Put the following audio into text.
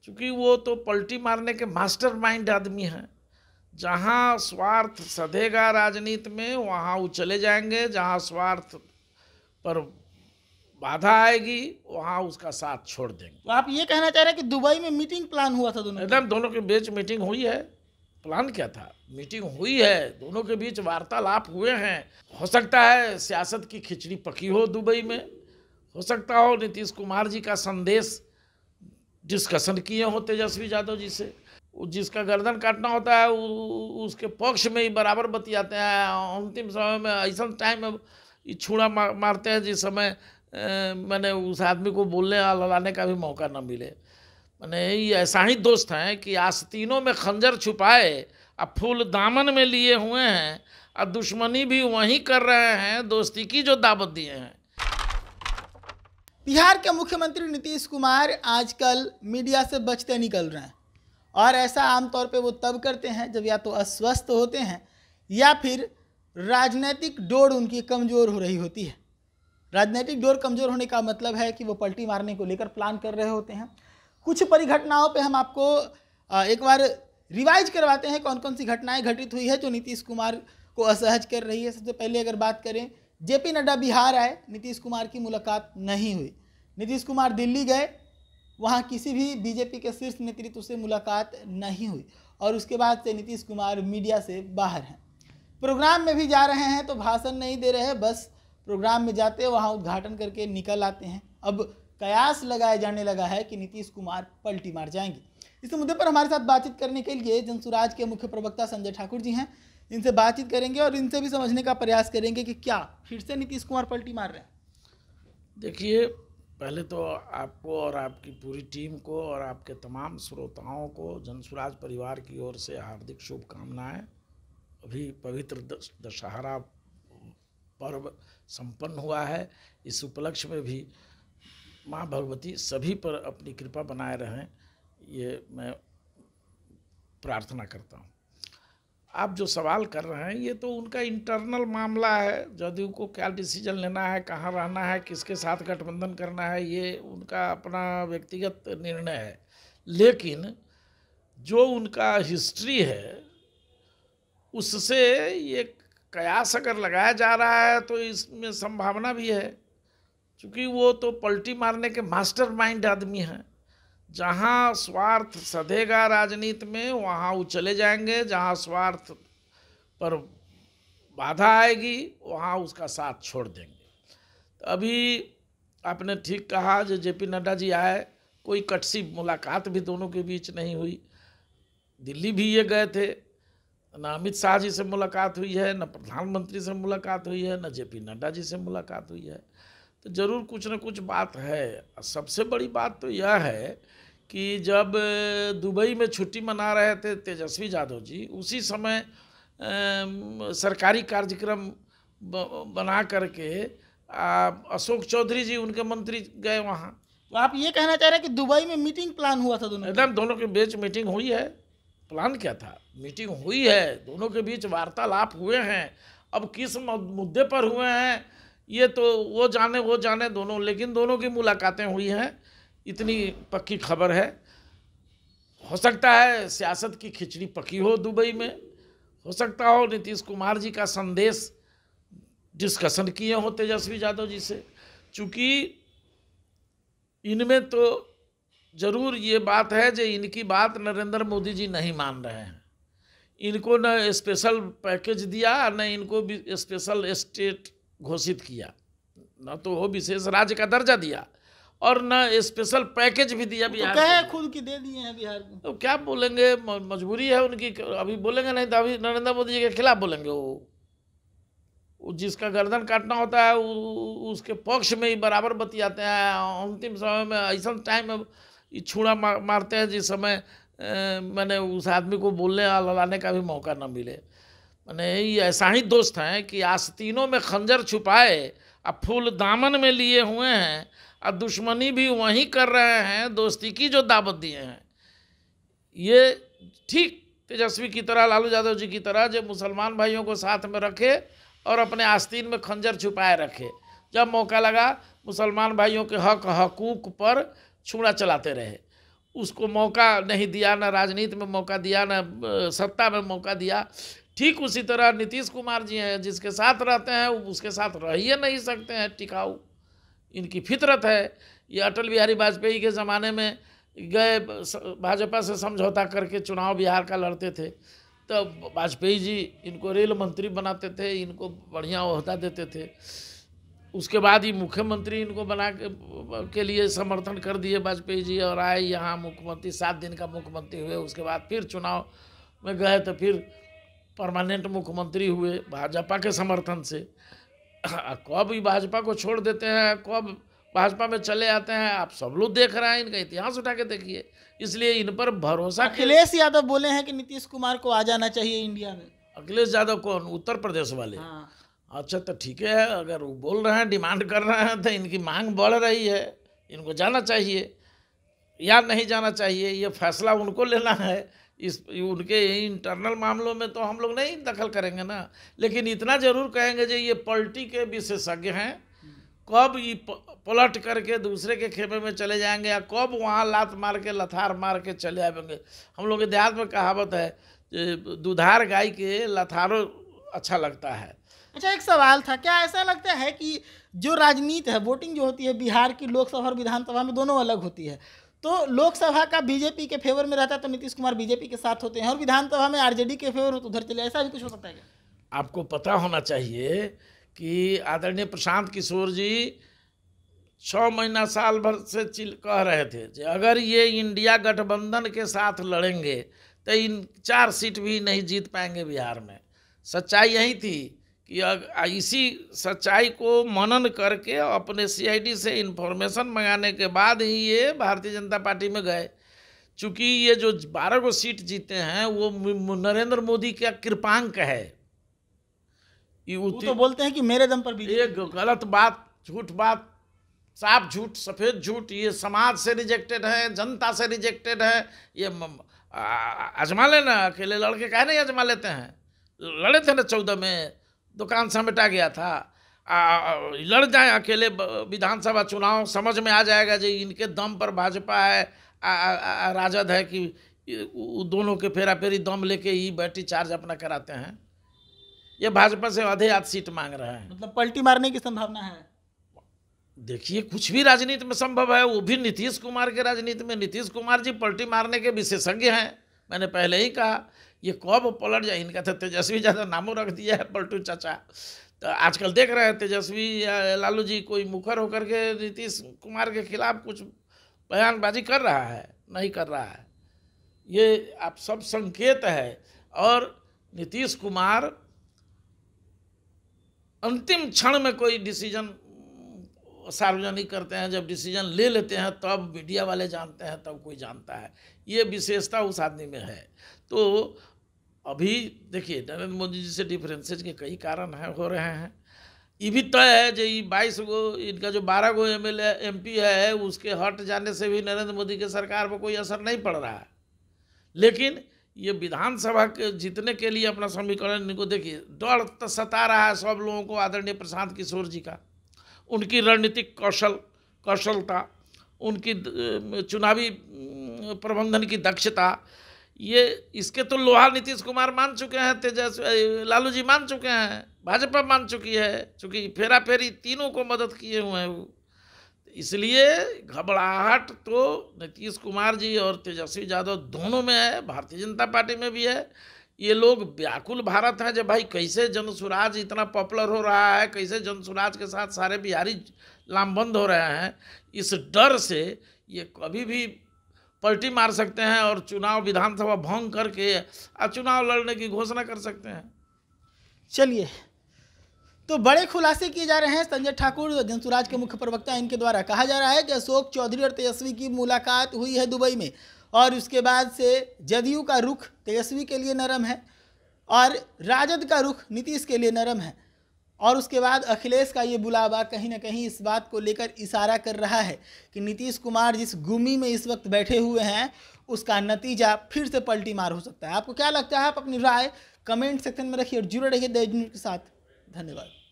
क्योंकि वो तो पलटी मारने के मास्टरमाइंड आदमी हैं। जहाँ स्वार्थ सधेगा राजनीति में वहाँ वो चले जाएंगे, जहाँ स्वार्थ पर बाधा आएगी वहाँ उसका साथ छोड़ देंगे। तो आप ये कहना चाह रहे हैं कि दुबई में मीटिंग प्लान हुआ था दोनों का? एकदम दोनों के बीच मीटिंग हुई है। प्लान क्या था, मीटिंग हुई है, दोनों के बीच वार्तालाप हुए हैं। हो सकता है सियासत की खिचड़ी पकी हो दुबई में, हो सकता हो नीतीश कुमार जी का संदेश डिस्कशन किए हो तेजस्वी यादव जी से। जिसका गर्दन काटना होता है उसके पक्ष में ही बराबर बतियाते हैं। अंतिम समय में ऐसा टाइम में छुड़ा मारते हैं जिस समय मैंने उस आदमी को बोलने लड़ाने का भी मौका न मिले। मैंने ये ऐसा ही दोस्त हैं कि आस्तीनों में खंजर छुपाए अब फूल दामन में लिए हुए हैं और दुश्मनी भी वहीं कर रहे हैं दोस्ती की जो दावत दिए हैं। बिहार के मुख्यमंत्री नीतीश कुमार आजकल मीडिया से बचते निकल रहे हैं और ऐसा आमतौर पे वो तब करते हैं जब या तो अस्वस्थ होते हैं या फिर राजनीतिक डोर उनकी कमज़ोर हो रही होती है। राजनीतिक डोर कमज़ोर होने का मतलब है कि वो पलटी मारने को लेकर प्लान कर रहे होते हैं। कुछ परिघटनाओं पे हम आपको एक बार रिवाइज करवाते हैं कौन कौन सी घटनाएं घटित हुई है जो नीतीश कुमार को असहज कर रही है। सबसे पहले अगर बात करें, जेपी नड्डा बिहार आए, नीतीश कुमार की मुलाकात नहीं हुई। नीतीश कुमार दिल्ली गए, वहाँ किसी भी बीजेपी के शीर्ष नेतृत्व से मुलाकात नहीं हुई और उसके बाद से नीतीश कुमार मीडिया से बाहर हैं। प्रोग्राम में भी जा रहे हैं तो भाषण नहीं दे रहे, बस प्रोग्राम में जाते वहाँ उद्घाटन करके निकल आते हैं। अब कयास लगाया जाने लगा है कि नीतीश कुमार पलटी मार जाएंगे। इस मुद्दे पर हमारे साथ बातचीत करने के लिए जनसुराज के मुख्य प्रवक्ता संजय ठाकुर जी हैं। इनसे बातचीत करेंगे और इनसे भी समझने का प्रयास करेंगे कि क्या फिर से नीतीश कुमार पलटी मार रहे हैं। देखिए, पहले तो आपको और आपकी पूरी टीम को और आपके तमाम श्रोताओं को जनसुराज परिवार की ओर से हार्दिक शुभकामनाएं। अभी पवित्र दशहरा पर्व संपन्न हुआ है। इस उपलक्ष्य में भी माँ भगवती सभी पर अपनी कृपा बनाए रहें, ये मैं प्रार्थना करता हूँ। आप जो सवाल कर रहे हैं ये तो उनका इंटरनल मामला है। जदयू को क्या डिसीजन लेना है, कहाँ रहना है, किसके साथ गठबंधन करना है, ये उनका अपना व्यक्तिगत निर्णय है। लेकिन जो उनका हिस्ट्री है उससे ये कयास अगर लगाया जा रहा है तो इसमें संभावना भी है, क्योंकि वो तो पलटी मारने के मास्टरमाइंड आदमी हैं। जहाँ स्वार्थ सधेगा राजनीति में वहाँ वो चले जाएंगे, जहाँ स्वार्थ पर बाधा आएगी वहाँ उसका साथ छोड़ देंगे। तो अभी आपने ठीक कहा, जो जेपी नड्डा जी आए, कोई कटसी मुलाकात भी दोनों के बीच नहीं हुई। दिल्ली भी ये गए थे, न अमित शाह जी से मुलाकात हुई है, न प्रधानमंत्री से मुलाकात हुई है, न जेपी नड्डा जी से मुलाकात हुई है। तो ज़रूर कुछ न कुछ बात है। सबसे बड़ी बात तो यह है कि जब दुबई में छुट्टी मना रहे थे तेजस्वी यादव जी, उसी समय सरकारी कार्यक्रम बना करके अशोक चौधरी जी उनके मंत्री गए वहाँ। तो आप ये कहना चाह रहे हैं कि दुबई में मीटिंग प्लान हुआ था दोनों? एकदम दोनों के बीच मीटिंग हुई है। प्लान क्या था, मीटिंग हुई है, दोनों के बीच वार्तालाप हुए हैं। अब किस मुद्दे पर हुए हैं ये तो वो जाने दोनों, लेकिन दोनों की मुलाकातें हुई हैं, इतनी पक्की खबर है। हो सकता है सियासत की खिचड़ी पकी हो दुबई में, हो सकता हो नीतीश कुमार जी का संदेश डिस्कशन किए हो तेजस्वी यादव जी से। चूँकि इनमें तो ज़रूर ये बात है जो इनकी बात नरेंद्र मोदी जी नहीं मान रहे हैं। इनको न स्पेशल पैकेज दिया, न इनको भी स्पेशल स्टेट घोषित किया, न तो वो विशेष राज्य का दर्जा दिया और न स्पेशल पैकेज भी दिया बिहार को। खुद की दे दिए हैं बिहार को, तो क्या बोलेंगे, मजबूरी है उनकी। अभी बोलेंगे नहीं तो अभी नरेंद्र मोदी जी के खिलाफ बोलेंगे। वो जिसका गर्दन काटना होता है उसके पक्ष में ही बराबर बतियाते हैं। अंतिम समय में ऐसा टाइम में छुड़ा मारते हैं जिस समय मैंने उस आदमी को बोलने लड़ाने का भी मौका न मिले। मैंने ये ऐसा ही दोस्त हैं कि आस्तीनों में खंजर छुपाए अब फूल दामन में लिए हुए हैं और दुश्मनी भी वहीं कर रहे हैं दोस्ती की जो दावत दिए हैं। ये ठीक तेजस्वी की तरह, लालू यादव जी की तरह, जो मुसलमान भाइयों को साथ में रखे और अपने आस्तीन में खंजर छुपाए रखे। जब मौका लगा मुसलमान भाइयों के हक हकूक़ पर छुरा चलाते रहे। उसको मौका नहीं दिया, ना राजनीति में मौका दिया, ना सत्ता में मौका दिया। ठीक उसी तरह नीतीश कुमार जी हैं, जिसके साथ रहते हैं उसके साथ रह ही नहीं सकते हैं टिकाऊ, इनकी फितरत है। ये अटल बिहारी वाजपेयी के ज़माने में गए, भाजपा से समझौता करके चुनाव बिहार का लड़ते थे, तो वाजपेयी जी इनको रेल मंत्री बनाते थे, इनको बढ़िया ओहदा देते थे। उसके बाद ही मुख्यमंत्री इनको बना के लिए समर्थन कर दिए वाजपेयी जी, और आए यहाँ मुख्यमंत्री, 7 दिन का मुख्यमंत्री हुए। उसके बाद फिर चुनाव में गए तो फिर परमानेंट मुख्यमंत्री हुए भाजपा के समर्थन से। कब भी भाजपा को छोड़ देते हैं, कब भाजपा में चले आते हैं, आप सब लोग देख रहे हैं, इनका इतिहास उठा के देखिए। इसलिए इन पर भरोसा। अखिलेश यादव बोले हैं कि नीतीश कुमार को आ जाना चाहिए इंडिया में। अखिलेश यादव कौन? उत्तर प्रदेश वाले? हाँ। अच्छा, तो ठीक है, अगर वो बोल रहे हैं, डिमांड कर रहे हैं, तो इनकी मांग बढ़ रही है, इनको जाना चाहिए या नहीं जाना चाहिए, ये फैसला उनको लेना है। इस उनके इंटरनल मामलों में तो हम लोग नहीं दखल करेंगे ना, लेकिन इतना जरूर कहेंगे जो ये पलटी के विशेषज्ञ हैं। कब ये पलट करके दूसरे के खेमे में चले जाएंगे, या कब वहाँ लात मार के लथार मार के चले आएंगे। हम लोग के देहात में कहावत है, दुधार गाय के लथारो अच्छा लगता है। अच्छा, एक सवाल था, क्या ऐसा लगता है कि जो राजनीति है, वोटिंग जो होती है बिहार की लोकसभा और विधानसभा में दोनों अलग होती है, तो लोकसभा का बीजेपी के फेवर में रहता है तो नीतीश कुमार बीजेपी के साथ होते हैं, और विधानसभा में आरजेडी के फेवर में तो उधर चले, ऐसा भी कुछ हो सकता है क्या? आपको पता होना चाहिए कि आदरणीय प्रशांत किशोर जी 6 महीना साल भर से कह रहे थे कि अगर ये इंडिया गठबंधन के साथ लड़ेंगे तो इन 4 सीट भी नहीं जीत पाएंगे बिहार में। सच्चाई यही थी कि इसी सच्चाई को मनन करके अपने सीआईडी से इन्फॉर्मेशन मंगाने के बाद ही ये भारतीय जनता पार्टी में गए। चूँकि ये जो 12 को सीट जीते हैं वो नरेंद्र मोदी का कृपांक है। वो तो बोलते हैं कि मेरे दम पर भी। ये गलत बात, झूठ बात, साफ झूठ, सफ़ेद झूठ। ये समाज से रिजेक्टेड है, जनता से रिजेक्टेड है। ये आजमा लेना, अकेले लड़के काहे नहीं आजमा लेते हैं? लड़े थे ना 14 में, दुकान समेटा गया था। लड़ जाए अकेले विधानसभा चुनाव, समझ में आ जाएगा जो इनके दम पर भाजपा है, राजद है, कि दोनों के फेरा फेरी दम लेके ही बैटरी चार्ज अपना कराते हैं। ये भाजपा से आधे आध सीट मांग रहे हैं, मतलब पलटी मारने की संभावना है। देखिए, कुछ भी राजनीति में संभव है, वो भी नीतीश कुमार के राजनीति में। नीतीश कुमार जी पलटी मारने के विशेषज्ञ हैं, मैंने पहले ही कहा। ये कब पलट जाए, इनका तो तेजस्वी ज़्यादा नामों रख दिया है, पलटू चाचा। तो आजकल देख रहे हैं तेजस्वी या लालू जी कोई मुखर होकर के नीतीश कुमार के खिलाफ कुछ बयानबाजी कर रहा है, नहीं कर रहा है। ये आप सब संकेत है। और नीतीश कुमार अंतिम क्षण में कोई डिसीजन सार्वजनिक करते हैं, जब डिसीजन ले लेते हैं तब मीडिया वाले जानते हैं, तब कोई जानता है। ये विशेषता उस आदमी में है। तो अभी देखिए, नरेंद्र मोदी जी से डिफरेंसेज के कई कारण हो रहे हैं। ये भी तय है जो 22 गो, इनका जो 12 गो MLA MP है, उसके हट जाने से भी नरेंद्र मोदी के सरकार पर कोई असर नहीं पड़ रहा है। लेकिन ये विधानसभा के जीतने के लिए अपना समीकरण, इनको देखिए, डर तो सता रहा है सब लोगों को आदरणीय प्रशांत किशोर जी का। उनकी रणनीतिक कौशलता, उनकी चुनावी प्रबंधन की दक्षता, ये इसके तो लोहा नीतीश कुमार मान चुके हैं, तेजस्वी लालू जी मान चुके हैं, भाजपा मान चुकी है, चूँकि फेरा फेरी तीनों को मदद किए हुए हैं वो। इसलिए घबराहट तो नीतीश कुमार जी और तेजस्वी यादव दोनों में है, भारतीय जनता पार्टी में भी है। ये लोग व्याकुल भारत हैं जब भाई कैसे जनसुराज इतना पॉपुलर हो रहा है, कैसे जनसुराज के साथ सारे बिहारी लामबंद हो रहे हैं। इस डर से ये कभी भी पलटी मार सकते हैं और चुनाव विधानसभा भंग करके चुनाव लड़ने की घोषणा कर सकते हैं। चलिए, तो बड़े खुलासे किए जा रहे हैं संजय ठाकुर, जनसुराज के मुख्य प्रवक्ता, इनके द्वारा। कहा जा रहा है कि अशोक चौधरी और तेजस्वी की मुलाकात हुई है दुबई में, और उसके बाद से जदयू का रुख तेजस्वी के लिए नरम है और राजद का रुख नीतीश के लिए नरम है। और उसके बाद अखिलेश का ये बुलावा कहीं ना कहीं इस बात को लेकर इशारा कर रहा है कि नीतीश कुमार जिस गुमी में इस वक्त बैठे हुए हैं, उसका नतीजा फिर से पलटी मार हो सकता है। आपको क्या लगता है? आप अपनी राय कमेंट सेक्शन में रखिए और जुड़े रहिए द न्यूज़ के साथ। धन्यवाद।